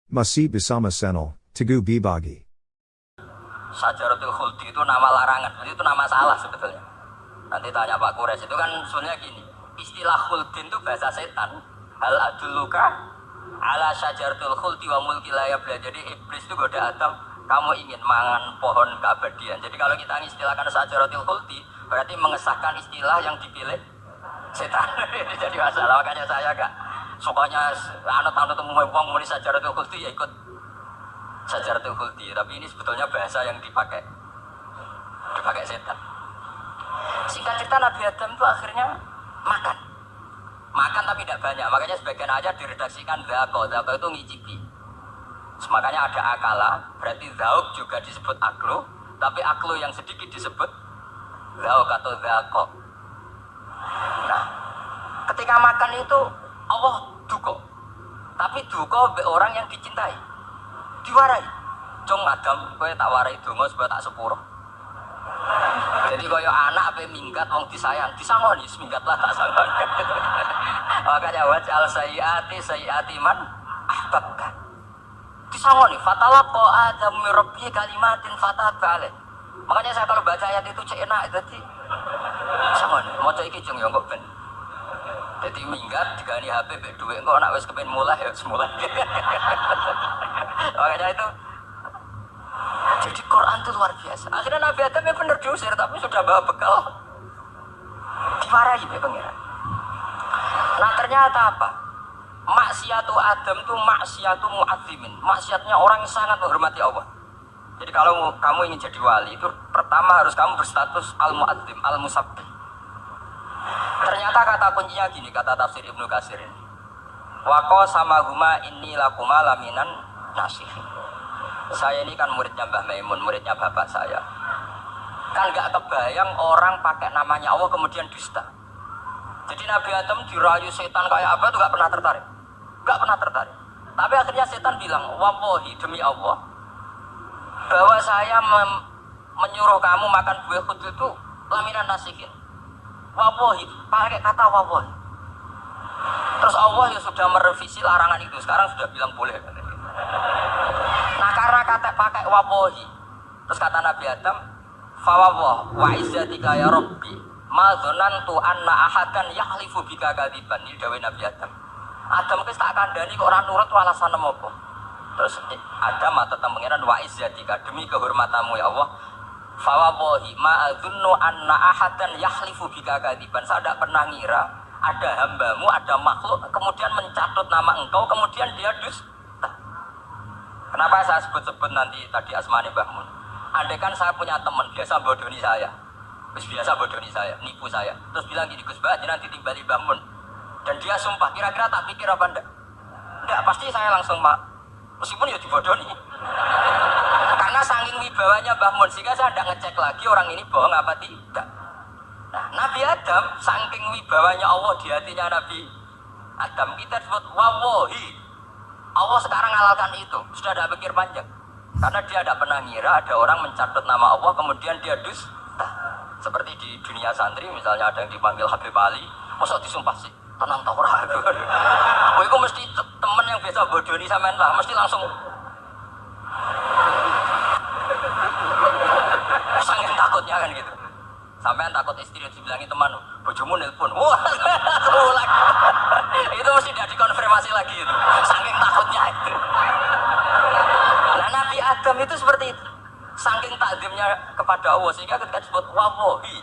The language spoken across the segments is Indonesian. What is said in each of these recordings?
Masih bersama Senel, Teguh Bibagi. Syajaratul Khuldi itu nama larangan, itu nama salah sebetulnya. Nanti tanya Pak Kures, itu kan sebenarnya gini, istilah Khuldin itu bahasa setan. Hal adulluka ala syajaratul Khuldi wa mulki la yabla. Jadi iblis itu goda Adam, kamu ingin mangan pohon keabadian. Jadi kalau kita istilahkan syajaratul Khuldi, berarti mengesahkan istilah yang dipilih setan. Ini jadi masalah, makanya saya gak sukanya anut-anut wong muni syajaratul Khuldi ya ikut Syajaratul Khuldi, tapi ini sebetulnya bahasa yang dipakai setan. Singkat cerita Nabi Adam itu akhirnya makan tapi tidak banyak, makanya sebagian aja diredaksikan dzaqo itu ngicipi. Makanya ada akala, berarti zauk juga disebut aklu, tapi aklu yang sedikit disebut zauk atau dzaqo. Nah, ketika makan itu Allah duko, tapi duko orang yang dicintai. Diwarai, cung Adam, kowe tak warai donga supaya tak sepuro. Jadi kaya anak ape minggat wong disayang, disangoni minggatlah tak sangoni. Makanya wajal sayyiati man ahbabta. Disangoni fatalaqa Adam min rabbi kalimatin fataba alaih. Makanya saya kalau baca ayat itu cek enak jadi sangoni, maca iki cung yo kok ben. Jadi minggat digani HP mbek dhuwit kok nek wis kepen mulai ya semulai. Makanya itu jadi Quran itu luar biasa. Akhirnya Nabi Adam ya benar diusir tapi sudah bawa bekal dimarahi oleh pengiran. Nah ternyata apa? Maksiatu Adam itu maksiatu mu'azzimin, maksiatnya orang yang sangat menghormati Allah. Jadi kalau kamu ingin jadi wali itu pertama harus kamu berstatus al-mu'azzim, al-musabbih. Ternyata kata kuncinya gini, kata tafsir Ibnu Katsir ini. Waqo sama huma inni lakuma laminan nasih. Saya ini kan muridnya Mbah Maimun, muridnya bapak saya. Kan gak kebayang orang pakai namanya Allah kemudian dusta. Jadi Nabi Adam dirayu setan kayak apa itu gak pernah tertarik. Gak pernah tertarik. Tapi akhirnya setan bilang, wallahi demi Allah, bahwa saya menyuruh kamu makan buah khud itu laminan nasihin. Wallahi, pakai kata wallahi. Terus Allah ya sudah merevisi larangan itu, sekarang sudah bilang boleh. Nah karena kata pakai wallahi, terus kata Nabi Adam, fawwah wa izzatika ya rabbi ma dzanantu anna ahadan yahlifu bika kadiban. Ini dawuh Nabi Adam. Adam wis tak kandhani kok ora nurut alasan apa. Terus Adam tetap mengiran wa izzatika, demi kehormatanmu ya Allah, fawallahi ma adzunnu anna ahadan yahlifu bika kadiban. Saya tidak pernah ngira ada hambamu, ada makhluk kemudian mencatut nama engkau kemudian dia dusta. Kenapa saya sebut-sebut nanti tadi asmane Mbah Mun? Andai kan saya punya teman biasa bodoni saya, nipu saya, terus bilang gini, Gus Bah nanti timbali Mbah Mun, dan dia sumpah, kira-kira tak pikir apa enggak? Enggak, pasti saya langsung meskipun ya dibodoni. Karena saking wibawanya Mbah Mun, sehingga saya tidak ngecek lagi orang ini bohong apa tidak. Nah, Nabi Adam saking wibawanya Allah di hatinya Nabi Adam, kita disebut wallahi. Allah sekarang halalkan itu, sudah tidak pikir panjang. Karena dia tidak pernah ngira ada orang mencatut nama Allah kemudian dia dusta. Seperti di dunia santri misalnya ada yang dipanggil Habib Ali, masa disumpah sih, tenang tau ora. Oh itu mesti temen yang biasa bodoni sampean lah, mesti langsung saking takutnya kan gitu. Sampean takut istri dibilangi teman, bojomu nelpon. Wah, itu mesti tidak dikonfirmasi lagi itu. Saking takutnya itu. Nah, Nabi Adam itu seperti itu. Saking takzimnya kepada Allah sehingga ketika disebut wallahi.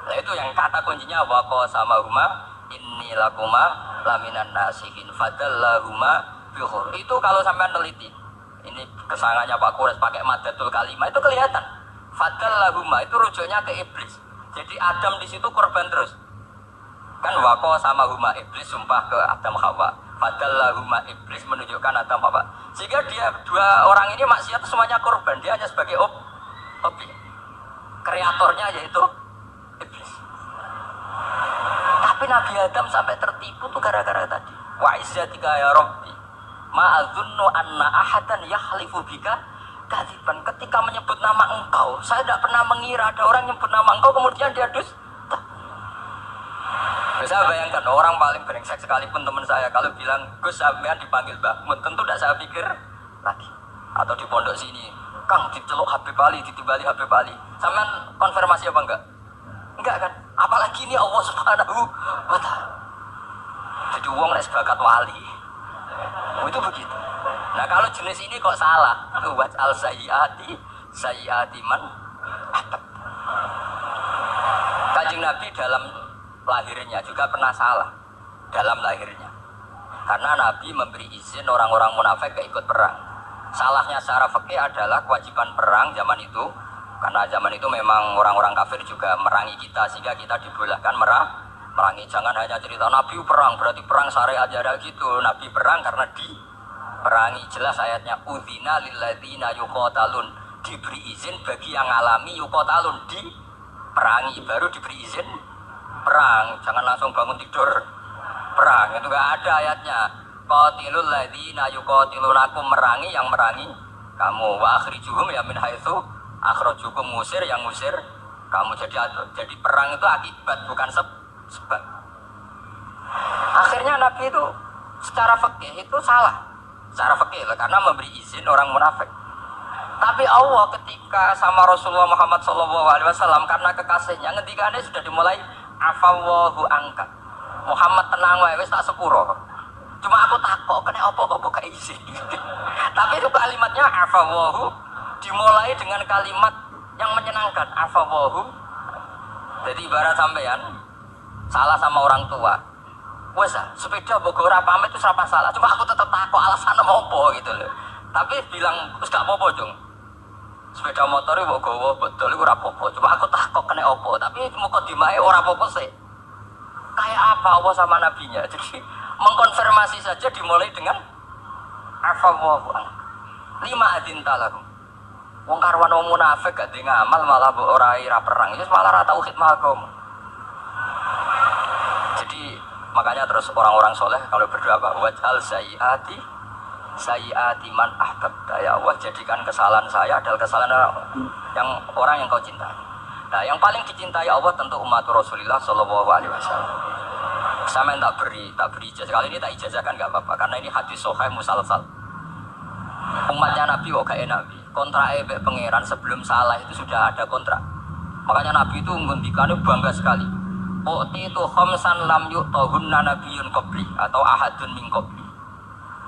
Nah, itu yang kata kuncinya waqa sama huma inni lakuma laminan nasihin fadallahuma bihur. Itu kalau sampean neliti. Ini kesangannya Pak Kures pakai madatul kalimah itu kelihatan. Fadallahuma itu rujuknya ke iblis. Jadi Adam di situ korban terus. Kan waqo sama huma iblis sumpah ke Adam Hawa. Fadallahuma iblis menunjukkan Adam Hawa. Sehingga dia dua orang ini maksiat semuanya korban. Dia hanya sebagai objek. Kreatornya yaitu iblis. Tapi Nabi Adam sampai tertipu tuh gara-gara tadi. Wa izzatika ya Rabbi ma adzunnu anna ahadan yahlifu bika kadiban. Ketika menyebut nama engkau, saya tidak pernah mengira ada orang yang menyebut nama engkau kemudian dia dusta. Bisa bayangkan orang paling brengsek sekalipun teman saya kalau bilang Gus sampean dipanggil Mbah Mun, tentu tidak saya pikir lagi. Atau di pondok sini, Kang diceluk Habib Ali, ditimbali Habib Ali. Sampean konfirmasi apa enggak? Enggak kan? Apalagi ini Allah Subhanahu wa ta'ala. Jadi wong nek bakat wali. Itu begitu. Nah, kalau jenis ini kok salah? Wa al sayyiati man ahbab. Kanjeng Nabi dalam lahirnya juga pernah salah dalam lahirnya. Karena Nabi memberi izin orang-orang munafik gak ikut perang. Salahnya secara fikih adalah kewajiban perang zaman itu. Karena zaman itu memang orang-orang kafir juga merangi kita, sehingga kita dibolehkan merangi. Jangan hanya cerita Nabi perang, berarti perang syariat aja gitu. Nabi perang karena diperangi. Jelas ayatnya udzina lilladzina yuqatalun, diberi izin bagi yang alami yuqatalun, diperangi baru diberi izin perang. Jangan langsung bangun tidur perang, itu enggak ada ayatnya. Qatilul ladzina yuqatilunakum, merangi yang merangi kamu, wa akhrijuhum ya min haitsu akhrajukum, musir yang musir kamu. Jadi perang itu akibat bukan sebab. Akhirnya Nabi itu secara fikih itu salah. Secara fikih karena memberi izin orang munafik. Tapi Allah ketika sama Rasulullah Muhammad SAW, karena kekasihnya, ngendikane sudah dimulai afawwahu angka. Muhammad tenang wae wis tak sepuro. Cuma aku takok kena apa kok buka izin. Tapi itu kalimatnya afawwahu dimulai dengan kalimat yang menyenangkan, afawwahu. Jadi ibarat sampean salah sama orang tua. Wes sepeda mbok ora pamit itu ora salah. Cuma aku tetep takok alasannya apa gitu loh. Tapi bilang wis gak apa-apa, Jung. Sepeda motor mbok gowo betul iku ora apa-apa. Cuma aku takok kena apa. Tapi mukadimah ora apa-apa sih. Kayak apa Allah sama nabinya. Jadi mengkonfirmasi saja dimulai dengan afawwahu lima adin talakum. Wong karwan wong munafik gak ndek ngamal malah mbok ora perang. Wis malah ora tau khidmah agama. Jadi makanya terus orang-orang soleh kalau berdoa apa? Waj'al sayyiati man ahbabta, ya Allah jadikan kesalahan saya adalah kesalahan orang yang kau cintai. Nah, yang paling dicintai Allah tentu umat Rasulullah Shallallahu Alaihi Wasallam. Sama tak beri ijazah kali ini, tak ijazahkan nggak apa-apa karena ini hadis sahih musalsal. Umatnya Nabi kok gak enak. Kontrak pangeran sebelum salah itu sudah ada kontrak. Makanya Nabi itu menghentikannya bangga sekali. Itu khamsan lam yu'tahunna nabiyyun qabli atau ahadun min qabli.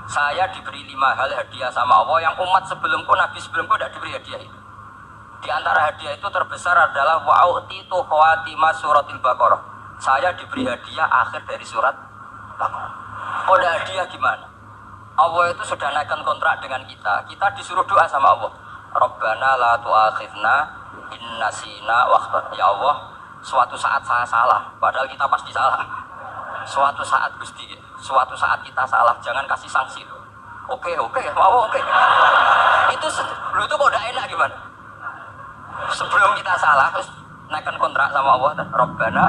Saya diberi 5 hal hadiah sama Allah yang umat sebelumku, Nabi sebelumku tidak diberi hadiah itu. Di antara hadiah itu terbesar adalah wa'utitu khawatimah suratil Baqarah. Saya diberi hadiah akhir dari surat Baqarah. Oh, ada hadiah gimana? Allah itu sudah naikkan kontrak dengan kita. Kita disuruh doa sama Allah. Rabbana la tu'akhidna in nasina wa akhtana. Ya Allah, suatu saat saya salah, padahal kita pasti salah. Suatu saat Gusti, suatu saat kita salah, jangan kasih sanksi loh. Oke, mau oke. Itu lu tuh kok udah enak gimana? Sebelum kita salah, terus naikkan kontrak sama Allah. Rabbana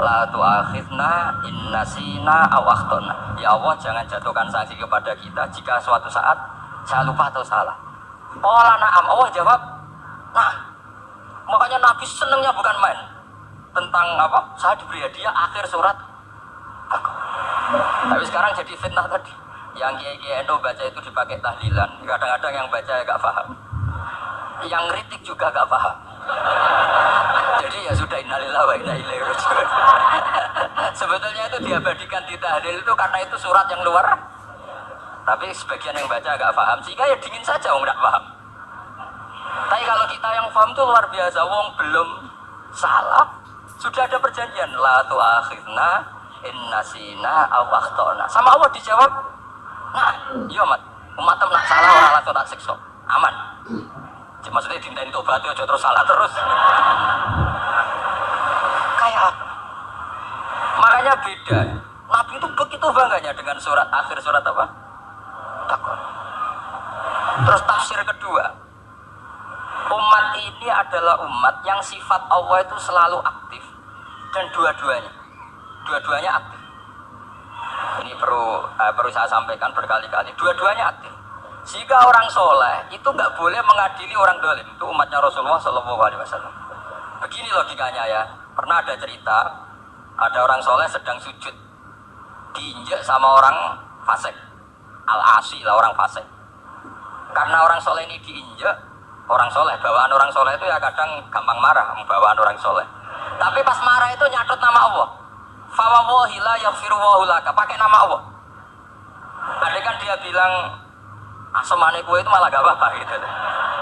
la tu'akhidna in nasina aw akhtana. Ya Allah, jangan jatuhkan sanksi kepada kita jika suatu saat saya lupa atau salah. Qala na'am, Allah jawab, nah. Makanya Nabi senengnya bukan main. Tentang apa? Saya diberi hadiah akhir surat. Tapi sekarang jadi fitnah tadi. Yang kiai-kiai itu baca itu dipakai tahlilan. Kadang-kadang yang baca ya gak paham. Yang kritik juga gak paham. Jadi ya sudah innalillahi wa inna ilaihi raji'un. Sebetulnya itu diabadikan di tahlil itu karena itu surat yang luar. Tapi sebagian yang baca gak paham. Sehingga ya dingin saja wong gak paham. Tapi kalau kita yang paham itu luar biasa. Wong belum salah. Sudah ada perjanjian. La tu'akhidna in nasina aw akhtana. Sama Allah dijawab, nah, iya umat nak salah orang langsung tak siksa. Aman. Maksudnya dinteni tobat aja terus salah terus. Kayak apa? Makanya beda. Nabi itu begitu bangganya dengan surat akhir surat apa? Takut. Terus tafsir kedua. Umat ini adalah umat yang sifat Allah itu selalu aktif dan dua-duanya aktif. Ini perlu saya sampaikan berkali-kali. Dua-duanya aktif. Jika orang soleh itu nggak boleh mengadili orang dolim. Itu umatnya Rasulullah Shallallahu Alaihi Wasallam. Begini logikanya ya. Pernah ada cerita, ada orang soleh sedang sujud, diinjak sama orang fasik, al-asi lah orang fasik. Karena orang soleh ini diinjak, orang soleh, bawaan orang soleh itu ya kadang gampang marah, bawaan orang soleh. Tapi pas marah itu nyatut nama Allah. Fawawahi la yaghfiru laka, pakai nama Allah. Ada kan dia bilang asmane kue itu malah gak apa-apa gitu.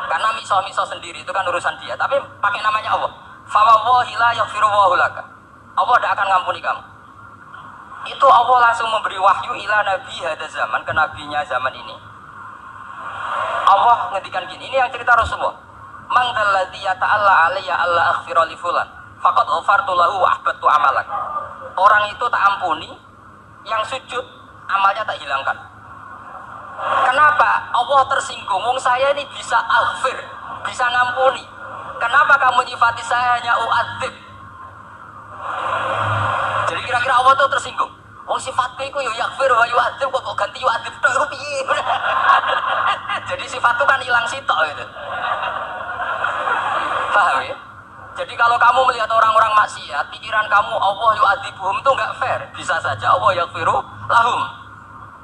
Karena miso-miso sendiri itu kan urusan dia, tapi pakai namanya Allah. Fawawahi la yaghfiru laka. Allah tidak akan ngampuni kamu. Itu Allah langsung memberi wahyu ila nabi hada zaman, ke nabinya zaman ini. Allah ngendikan gini, ini yang cerita Rasulullah. Man dzalladzi yata'alla alayya alla aghfira li fulan faqad ghafartu lahu wa ahbattu amalak. Orang itu tak ampuni, yang sujud amalnya tak hilangkan. Kenapa? Allah tersinggung. Wong saya ini bisa aghfir, bisa ngampuni. Kenapa kamu nyifati saya hanya u'adzib? Jadi kira-kira Allah itu tersinggung. Wong sifatku itu yo yaghfir wa yu'adzib, kok ganti yu'adzib tok piye? Jadi sifat itu kan hilang sitok gitu. Paham ya? Jadi kalau kamu melihat orang-orang maksiat, pikiran kamu Allah yu'adzibuhum itu enggak fair. Bisa saja Allah yaghfiru lahum.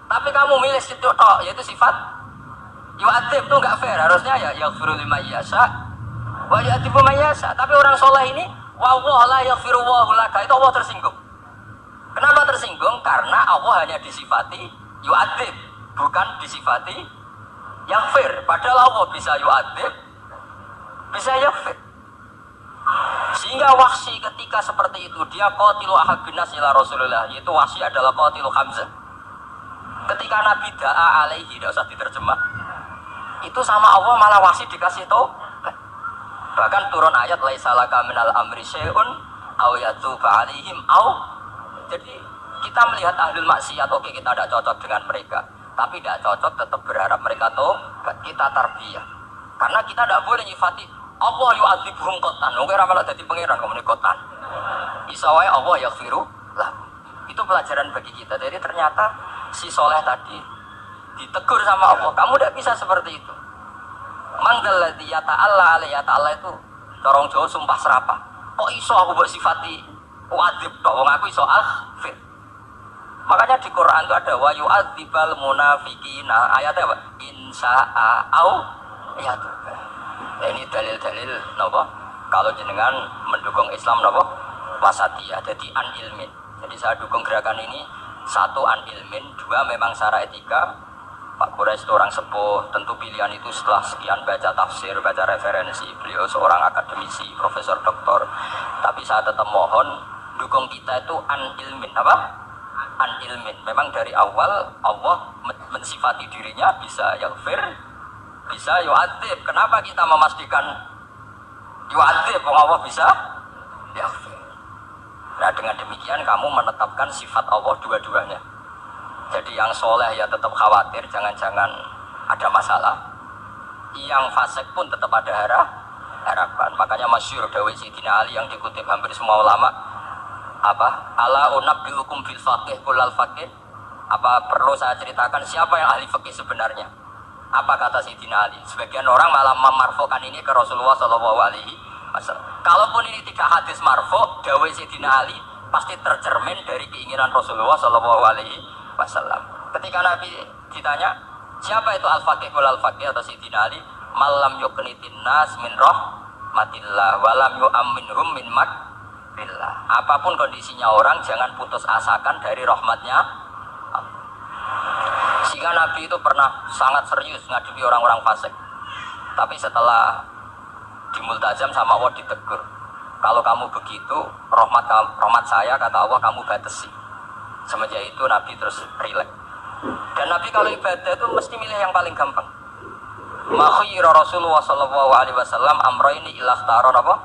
Tapi kamu milih situ tok, yaitu sifat yu'adzib itu enggak fair. Harusnya ya yaghfiru liman yasha wa yu'adzibu man yasha. Tapi orang soleh ini wa la yaghfiru laka, itu Allah tersinggung. Kenapa tersinggung? Karena Allah hanya disifati yu'adzib, bukan disifati yaghfir. Padahal Allah bisa yu'adzib, bisa yaghfir. Sehingga Wahsy ketika seperti itu, dia qatilu ahabbin nas ila Rasulullah, yaitu Wahsy adalah qatilu Hamzah. Ketika Nabi da'a alaihi, tidak usah diterjemah, itu sama Allah malah Wahsy dikasih tahu. Bahkan turun ayat laisa laka minal amri syai'un aw yatuba alaihim aw. Jadi kita melihat ahlul maksiat, oke kita tidak cocok dengan mereka, tapi tidak cocok tetap berharap mereka tahu kita tarbiyah. Karena kita tidak boleh nyifati Allah yu'adzibuhum qatan. Oke malah jadi pangeran kamu ini qatan. Bisa wae Allah yaghfiru lah. Itu pelajaran bagi kita. Jadi ternyata si soleh tadi ditegur sama Allah, kamu tidak bisa seperti itu. Mangdalladzi yata'alla alayya ta'ala itu corong Jawa sumpah serapah. Kok iso aku buat sifati wajib tok, wong aku iso aghfir. Makanya di Quran itu ada wa yu'adzibal munafiqina, ayatnya apa? Insya'a au yatub. Ini dalil-dalil napa? Kalau jenengan mendukung Islam napa? Wasatiyah, jadi an ilmin. Jadi saya dukung gerakan ini, satu an ilmin, dua memang secara etika. Pak Quraisy itu orang sepuh, tentu pilihan itu setelah sekian baca tafsir, baca referensi. Beliau seorang akademisi, profesor doktor. Tapi saya tetap mohon dukung kita itu an ilmin, apa? An ilmin. Memang dari awal Allah mensifati dirinya bisa yaghfir, bisa yu'adzib. Kenapa kita memastikan yu'adzib? Allah bisa yaghfir. Nah dengan demikian kamu menetapkan sifat Allah dua-duanya. Jadi yang soleh ya tetap khawatir jangan-jangan ada masalah. Yang fasik pun tetap ada harapan. Makanya masyhur dawuh Sayyidina Ali yang dikutip hampir semua ulama, apa? Ala unabbiukum bil faqih kullal faqih. Apa perlu saya ceritakan siapa yang ahli fikih sebenarnya? Apa kata Sayyidina Ali? Sebagian orang malah memarfukan ini ke Rasulullah Shallallahu Alaihi Wasallam. Kalaupun ini tidak hadis marfu, dawuh Sayyidina Ali pasti tercermin dari keinginan Rasulullah Shallallahu Alaihi Wasallam. Ketika Nabi ditanya siapa itu al-faqih wal al-faqih atau Sayyidina Ali, malam yuqnitin nas min rahmatillah walam yu'amminhum min makrillah. Apapun kondisinya orang jangan putus asakan dari rahmatnya Allah. Sehingga Nabi itu pernah sangat serius ngadepi orang-orang fasik. Tapi setelah dimultazam sama Allah ditegur, kalau kamu begitu rahmat saya kata Allah kamu batasi. Semenjak itu Nabi terus rileks. Dan Nabi kalau ibadah itu mesti milih yang paling gampang. Makhira Rasulullah sallallahu alaihi wasallam amroini ilakhtaron apa?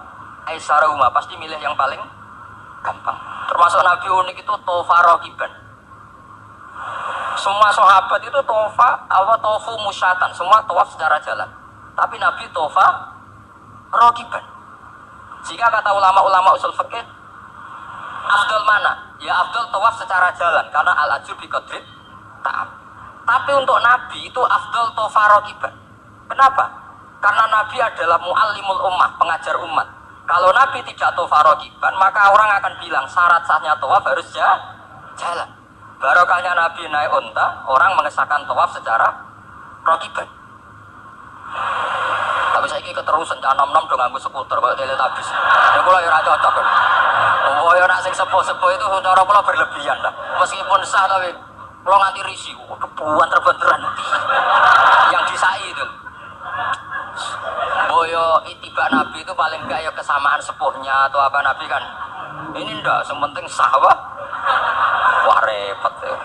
Aisarahuma, pasti milih yang paling gampang. Termasuk Nabi unik itu tofa rokiban. Semua sahabat itu tofu musyatan, semua tawaf secara jalan. Tapi Nabi tofa rokiban. Jika kata ulama-ulama usul fikih, afdal mana? Ya afdal tawaf secara jalan karena al-ajr bi qadrit ta'am. Tapi untuk Nabi itu afdal tofa rokiban. Kenapa? Karena Nabi adalah muallimul ummah, pengajar umat. Kalau Nabi tidak tofa rokiban, maka orang akan bilang syarat sahnya tawaf harus jalan. Barokahnya Nabi naik unta, orang mengesahkan tawaf secara rokiban. Tapi saya ini keterusan jangan nom-nom dong nganggo skuter kok teletabis. Ya kula ya ora cocok. Oh ya nak sing sepo-sepo itu cara kula berlebihan lah. Meskipun sah tapi kula nganti risih. Kebuan terbenteran. Yang disai itu. Boyo itibak Nabi itu paling enggak ya kesamaan sepuhnya atau apa Nabi kan. Ini ndak, sementing sah apa? Wah repot ya.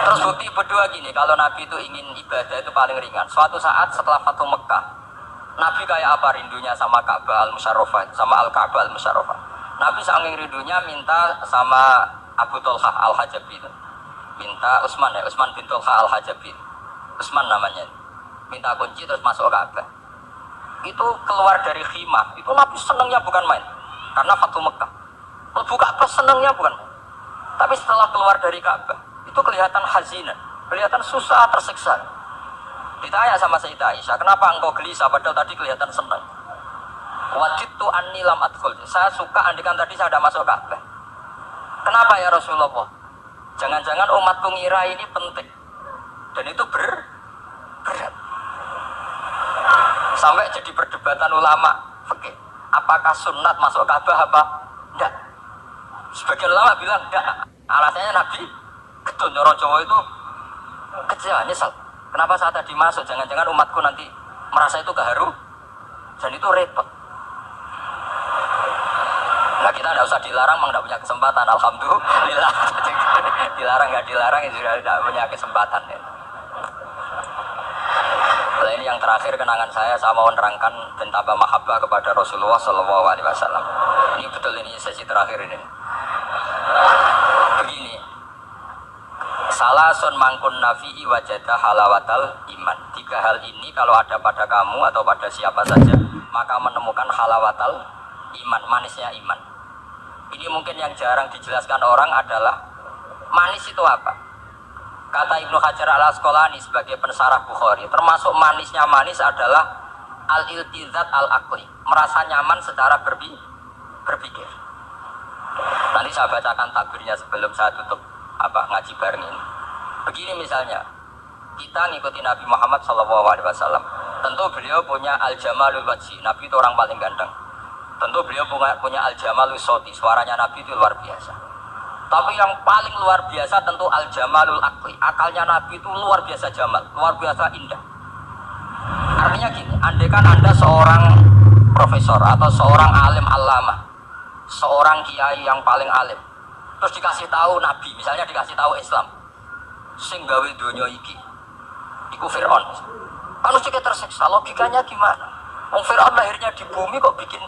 Terus bukti berdua gini, kalau Nabi itu ingin ibadah itu paling ringan. Suatu saat setelah Fatu Mekah, Nabi kayak apa rindunya sama Ka'bah al-Musyarrafah, sama Al-Ka'bah al-Musyarrafah. Nabi saking rindunya minta sama Abu Tolha al-Hajabi itu. Minta Utsman ya, Utsman bin Tolha al-Hajabi. Utsman namanya. Minta kunci terus masuk Ka'bah. Itu keluar dari khimah, itu Nabi senangnya bukan main. Karena Fatu Mekah. Lebu Ka'bah senangnya bukan main. Tapi setelah keluar dari Ka'bah, itu kelihatan hazinah, kelihatan susah, tersiksa. Ditanya sama Sayyidah Aisyah, kenapa engkau gelisah padahal tadi kelihatan senang? Wajidtu anni lam adkhul. Saya suka andikan tadi saya ada masuk Ka'bah. Kenapa ya Rasulullah? Jangan-jangan umatku ngira ini penting. Dan itu berat. Sampai jadi perdebatan ulama fikih. Apakah sunat masuk Ka'bah apa enggak? Sebagian ulama bilang enggak. Alasannya Nabi Ketun Nyoro Jawa itu kecewa, nyesel. Kenapa saat tadi masuk? Jangan-jangan umatku nanti merasa itu keharu dan itu repot. Nah kita tidak usah dilarang, memang tidak punya kesempatan. Alhamdulillah. Dilarang nggak dilarang, ya sudah tidak punya kesempatan. Ya. Nah, ini yang terakhir kenangan saya mau menerangkan dan tambah mahabbah kepada Rasulullah Shallallahu Alaihi Wasallam. Ini betul, ini sesi terakhir ini. Begini. Salasun mangkun nafi'i wajadah halawatal iman. 3 hal ini kalau ada pada kamu atau pada siapa saja, maka menemukan halawatal iman, manisnya iman. Ini mungkin yang jarang dijelaskan orang adalah manis itu apa. Kata Ibnu Hajar al-Asqalani sebagai pensarah Bukhari, termasuk manisnya manis adalah al-iltizat al-aqli, merasa nyaman secara berpikir. Nanti saya bacakan takbirnya sebelum saya tutup ngaji bareng ini. Begini misalnya, kita ngikuti Nabi Muhammad SAW. Tentu beliau punya al-jamalul wajhi. Nabi itu orang paling ganteng. Tentu beliau punya al-jamalul soti. Suaranya Nabi itu luar biasa. Tapi yang paling luar biasa tentu al-jamalul aqli. Akalnya Nabi itu luar biasa jamal, luar biasa indah. Artinya gini, andaikan Anda seorang profesor atau seorang alim allamah, seorang kiai yang paling alim, terus dikasih tahu Nabi, misalnya dikasih tahu Islam, sing gawe donya iki iku Fir'aun. Kan mesti tersiksa, logikanya gimana? Wong Fir'aun lahirnya di bumi kok bikin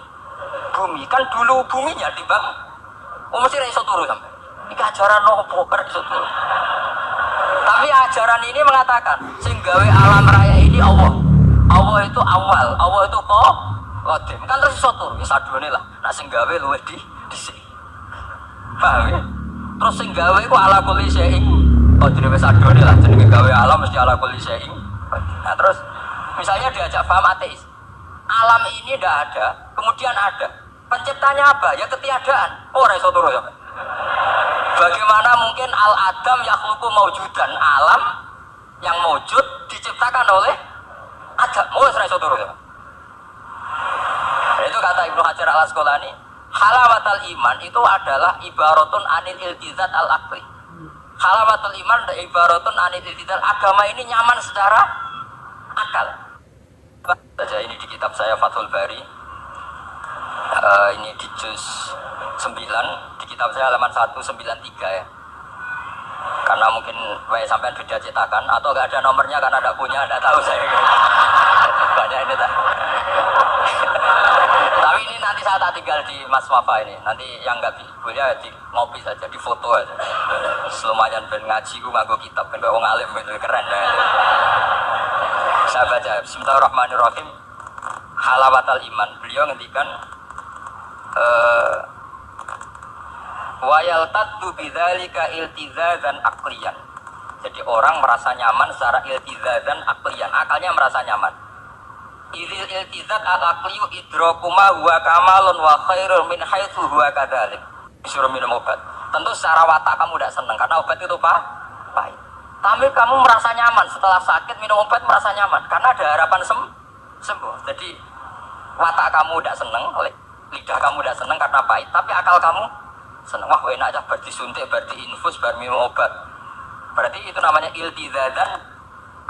bumi, kan dulu buminya dibangun. Mesti ra iso turu sampai. Iki ajaran nopo kok iso turu. Tapi ajaran ini mengatakan sing gawe alam raya ini Allah. Allah itu awal, Allah itu qadim. Kan terus iso turu, wis adone lah. Nek sing gawe luwih dhisik. Paham ya? Terus sing gawe iku ala kulli syai'in. Oh jenenge wis adone lah, jenenge gawe alam mesti ala kulli syai'in. Nah terus misalnya diajak paham ateis. Alam ini tidak ada, kemudian ada. Penciptanya apa? Ya ketiadaan. Oh iso turu ya. Bagaimana mungkin al-adam yakhluqu maujudan, alam yang mewujud diciptakan oleh Adam. Oh iso turu ya. Itu kata Ibnu Hajar al-Asqalani, halawatul iman itu adalah ibaratun anil iltizat al-aqli. Halawatul iman adalah ibaratun anil iltizat, agama ini nyaman secara akal. Saja ini di kitab saya Fathul Bari. Ini di juz 9, di kitab saya halaman 193 ya. Karena mungkin sampai beda cetakan atau enggak ada nomornya karena enggak punya, enggak tahu saya. Banyak ini tak. Tapi ini nanti saya tak tinggal di Mas Wafa ini. Nanti yang enggak boleh di ngopi saja, di foto aja. Lumayan ben ngaji ku nganggo kitab ben wong alim itu keren ya. Saya baca Bismillahirrahmanirrahim. Halawatul iman. Beliau ngendikan wa yaltaddu bidzalika iltizazan aqliyan. Jadi orang merasa nyaman secara iltizazan aqliyan, akalnya merasa nyaman. Idzil iltizat al-aqliyu idraku ma huwa kamalun wa khairun min haitsu huwa kadzalik. Disuruh minum obat. Tentu secara watak kamu tidak senang karena obat itu pahit. Tapi kamu merasa nyaman setelah sakit minum obat merasa nyaman karena ada harapan sembuh. Jadi watak kamu tidak seneng, lidah kamu tidak seneng karena pahit, tapi akal kamu seneng. Wah enak aja berarti suntik, berarti infus, berarti minum obat. Berarti itu namanya iltizadan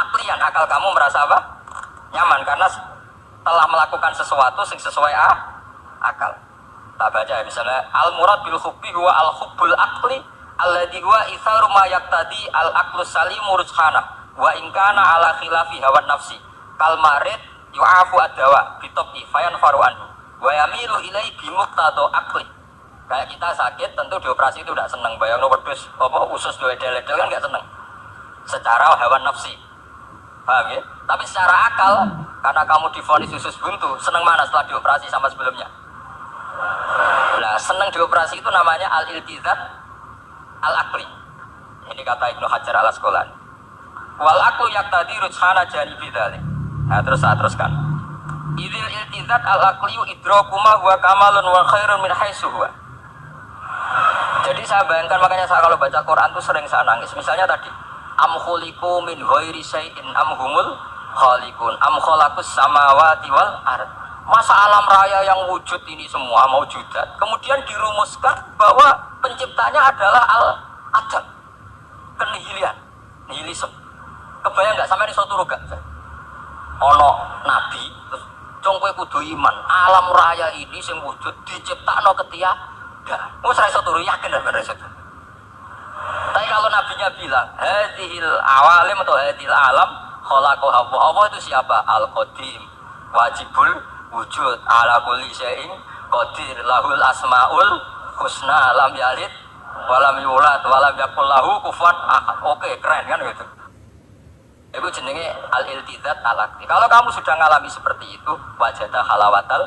aklian. Akal kamu merasa apa? Nyaman karena telah melakukan sesuatu yang sesuai akal. Tak baca ya, misalnya al murad bil hubbi huwa al hubbul akli alladhi huwa itharu ma yaqtadi al aqlu salimu rujhana wa in kana ala khilafi hawan nafsi kal marid yu'afu ad-dawa bi tab'i fayanfaru anhu wa yamilu ilai bi muqtada aqli. Kayak kita sakit tentu dioperasi itu tidak senang, bayangno wedhus apa usus dledel-dledel kan enggak senang secara hawan nafsi. Paham ya? Tapi secara akal karena kamu divonis usus buntu, senang mana setelah dioperasi sama sebelumnya? Nah, senang dioperasi itu namanya al-iltizat al-akli. Ini kata Ibnu Hajar al-Asqalani. Wal aqlu yaqtadi rujhana janibi dzalik. Nah, terus saya teruskan. Idzil iltizat al-aqli idrakuma huwa kamalun wa khairun min haitsu huwa. Jadi saya bayangkan, makanya saya kalau baca Quran tuh sering saya nangis. Misalnya tadi, am khuliqu min ghairi syai'in am humul khaliqun am khalaqus samawati wal ard. Masa alam raya yang wujud ini semua maujudat kemudian dirumuskan bahwa penciptanya adalah al-adam, kenihilian, nihilisme. Kebayang nggak sampai ini suatu roga? Ono nabi terus congkoe kudu iman alam raya ini sing wujud diciptakno ketiada. Wes ra iso turu yakin ra iso. Tapi kalau nabinya bilang hadhil awalim atau hadhil alam khalaqaha Allah itu siapa? Al-Qadim, wajibul wujud, ala kulli syai'in qadir, lahul asmaul husna, lam yalid walam yulad walam yakul lahu kufuwan ahad. Oke, keren kan gitu. Itu jenenge al-iltizat al-akli. Kalau kamu sudah ngalami seperti itu, wajadah halawatal